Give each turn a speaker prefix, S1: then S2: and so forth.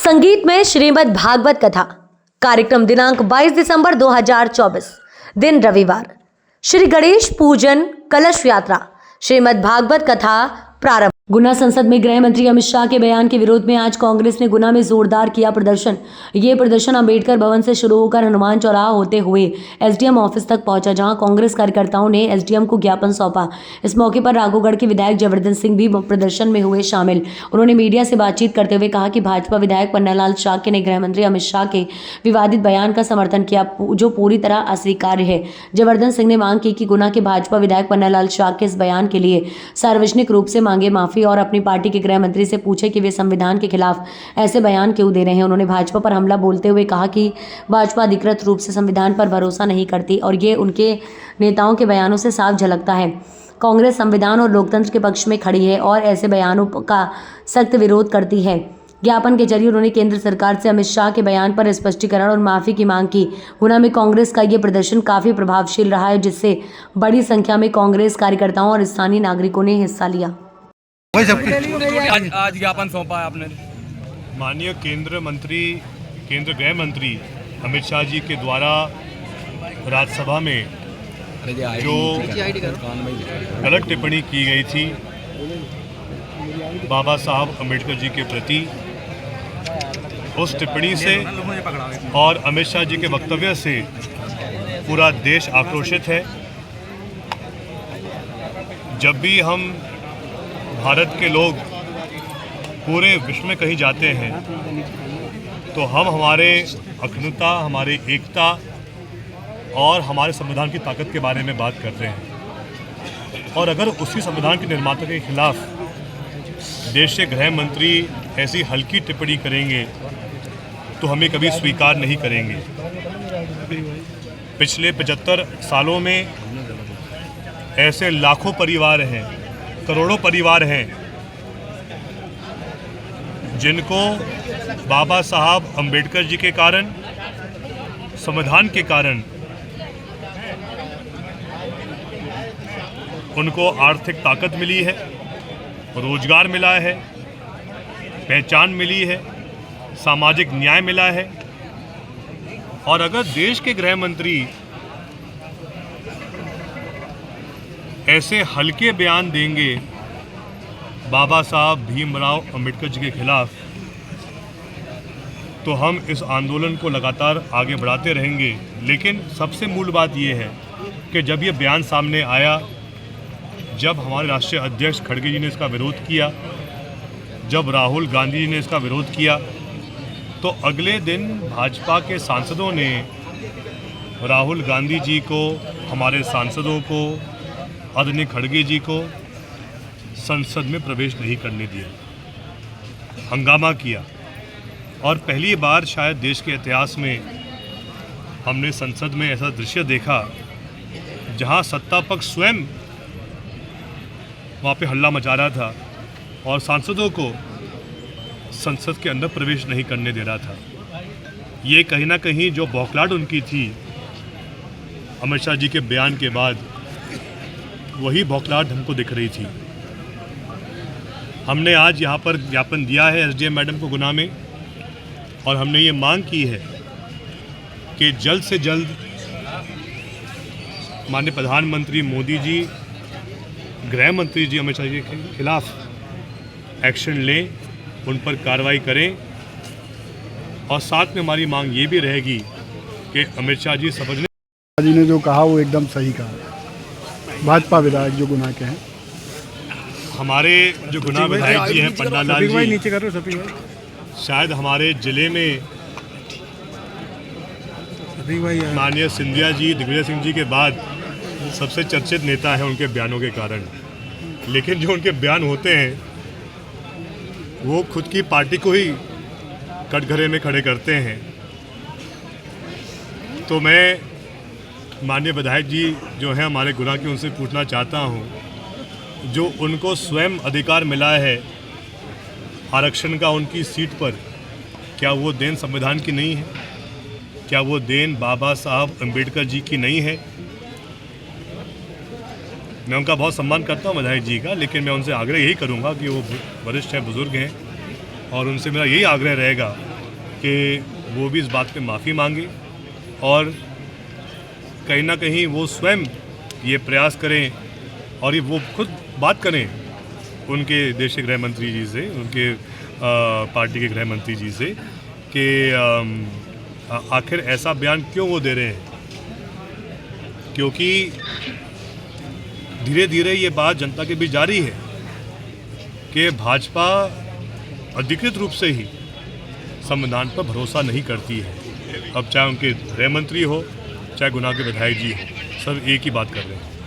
S1: संगीत में श्रीमद् भागवत कथा कार्यक्रम दिनांक 22 दिसंबर 2024 दिन रविवार। श्री गणेश पूजन कलश यात्रा श्रीमद् भागवत कथा प्रारंभ। गुना संसद में गृह मंत्री अमित शाह के बयान के विरोध में आज कांग्रेस ने गुना में जोरदार किया प्रदर्शन। ये प्रदर्शन अंबेडकर भवन से शुरू होकर हनुमान चौराहा होते हुए एसडीएम ऑफिस तक पहुंचा, जहां कांग्रेस कार्यकर्ताओं ने एसडीएम को ज्ञापन सौंपा। इस मौके पर राघोगढ़ के विधायक जयवर्धन सिंह भी प्रदर्शन में हुए शामिल। उन्होंने मीडिया से बातचीत करते हुए कहा कि भाजपा विधायक पन्नालाल शाक्य ने गृह मंत्री अमित शाह के विवादित बयान का समर्थन किया, जो पूरी तरह अस्वीकार्य है। जयवर्धन सिंह ने मांग की कि गुना के भाजपा विधायक पन्नालाल शाक्य इस बयान के लिए सार्वजनिक रूप से मांगे माफी और अपनी पार्टी के गृह मंत्री से पूछे कि वे संविधान के खिलाफ ऐसे बयान क्यों दे रहे हैं। उन्होंने भाजपा पर हमला बोलते हुए कहा कि भाजपा अधिकृत रूप से संविधान पर भरोसा नहीं करती और ये उनके नेताओं के बयानों से साफ झलकता है। कांग्रेस संविधान और लोकतंत्र के पक्ष में खड़ी है और ऐसे बयानों का सख्त विरोध करती है। ज्ञापन के जरिए उन्होंने केंद्र सरकार से अमित शाह के बयान पर स्पष्टीकरण और माफी की मांग की। गुना में कांग्रेस का ये प्रदर्शन काफी प्रभावशील रहा है, जिससे बड़ी संख्या में कांग्रेस कार्यकर्ताओं और स्थानीय नागरिकों ने हिस्सा लिया।
S2: आज ज्ञापन सौंपा है आपने।
S3: माननीय केंद्र गृह मंत्री अमित शाह जी के द्वारा राज्यसभा में जो गलत टिप्पणी की गई थी बाबा साहब अम्बेडकर जी के प्रति, उस टिप्पणी से और अमित शाह जी के वक्तव्य से पूरा देश आक्रोशित है। जब भी हम भारत के लोग पूरे विश्व में कहीं जाते हैं तो हम हमारे अखंडता, हमारी एकता और हमारे संविधान की ताकत के बारे में बात करते हैं। और अगर उसी संविधान के निर्माता के खिलाफ देश के गृह मंत्री ऐसी हल्की टिप्पणी करेंगे तो हमें कभी स्वीकार नहीं करेंगे। पिछले 75 सालों में ऐसे लाखों परिवार हैं, करोड़ों परिवार हैं जिनको बाबा साहब अम्बेडकर जी के कारण, संविधान के कारण उनको आर्थिक ताकत मिली है, रोजगार मिला है, पहचान मिली है, सामाजिक न्याय मिला है। और अगर देश के गृह मंत्री ऐसे हल्के बयान देंगे बाबा साहब भीमराव अंबेडकर जी के खिलाफ, तो हम इस आंदोलन को लगातार आगे बढ़ाते रहेंगे। लेकिन सबसे मूल बात यह है कि जब ये बयान सामने आया, जब हमारे राष्ट्रीय अध्यक्ष खड़गे जी ने इसका विरोध किया, जब राहुल गांधी जी ने इसका विरोध किया, तो अगले दिन भाजपा के सांसदों ने राहुल गांधी जी को, हमारे सांसदों को, आदरणीय खड़गे जी को संसद में प्रवेश नहीं करने दिया, हंगामा किया। और पहली बार शायद देश के इतिहास में हमने संसद में ऐसा दृश्य देखा जहां सत्ता पक्ष स्वयं वहाँ पे हल्ला मचा रहा था और सांसदों को संसद के अंदर प्रवेश नहीं करने दे रहा था। ये कहीं ना कहीं जो बौखलाहट उनकी थी अमित शाह जी के बयान के बाद, वही बौखलाहट हमको दिख रही थी। हमने आज यहाँ पर ज्ञापन दिया है एसडीएम मैडम को गुना में, और हमने ये मांग की है कि जल्द से जल्द माननीय प्रधानमंत्री मोदी जी, गृह मंत्री जी अमित शाह जी के खिलाफ एक्शन लें, उन पर कार्रवाई करें। और साथ में हमारी मांग ये भी रहेगी कि अमित शाह जी
S4: जी ने जो कहा वो एकदम सही कहा। भाजपा विधायक जो गुना के हैं,
S3: हमारे जो गुना विधायक जी हैं पन्नालाल जी,
S4: नीचे करो सभी
S3: शायद हमारे ज़िले में माननीय सिंधिया जी, दिग्विजय सिंह जी के बाद सबसे चर्चित नेता हैं उनके बयानों के कारण। लेकिन जो उनके बयान होते हैं वो खुद की पार्टी को ही कटघरे में खड़े करते हैं। तो मैं माननीय विधायक जी जो हैं हमारे गुना के, उनसे पूछना चाहता हूं, जो उनको स्वयं अधिकार मिला है आरक्षण का उनकी सीट पर, क्या वो देन संविधान की नहीं है? क्या वो देन बाबा साहब अम्बेडकर जी की नहीं है? मैं उनका बहुत सम्मान करता हूं विधायक जी का, लेकिन मैं उनसे आग्रह यही करूंगा कि वो वरिष्ठ हैं, बुजुर्ग हैं, और उनसे मेरा यही आग्रह रहेगा कि वो भी इस बात पे माफ़ी मांगे और कहीं ना कहीं वो स्वयं ये प्रयास करें और ये वो खुद बात करें उनके देश के गृह मंत्री जी से, उनके पार्टी के गृह मंत्री जी से कि आखिर ऐसा बयान क्यों वो दे रहे हैं, क्योंकि धीरे धीरे ये बात जनता के बीच जारी है कि भाजपा अधिकृत रूप से ही संविधान पर भरोसा नहीं करती है। अब चाहे उनके गृह मंत्री हो, चाहे गुना के विधायक जी हो, सब एक ही बात कर रहे हैं।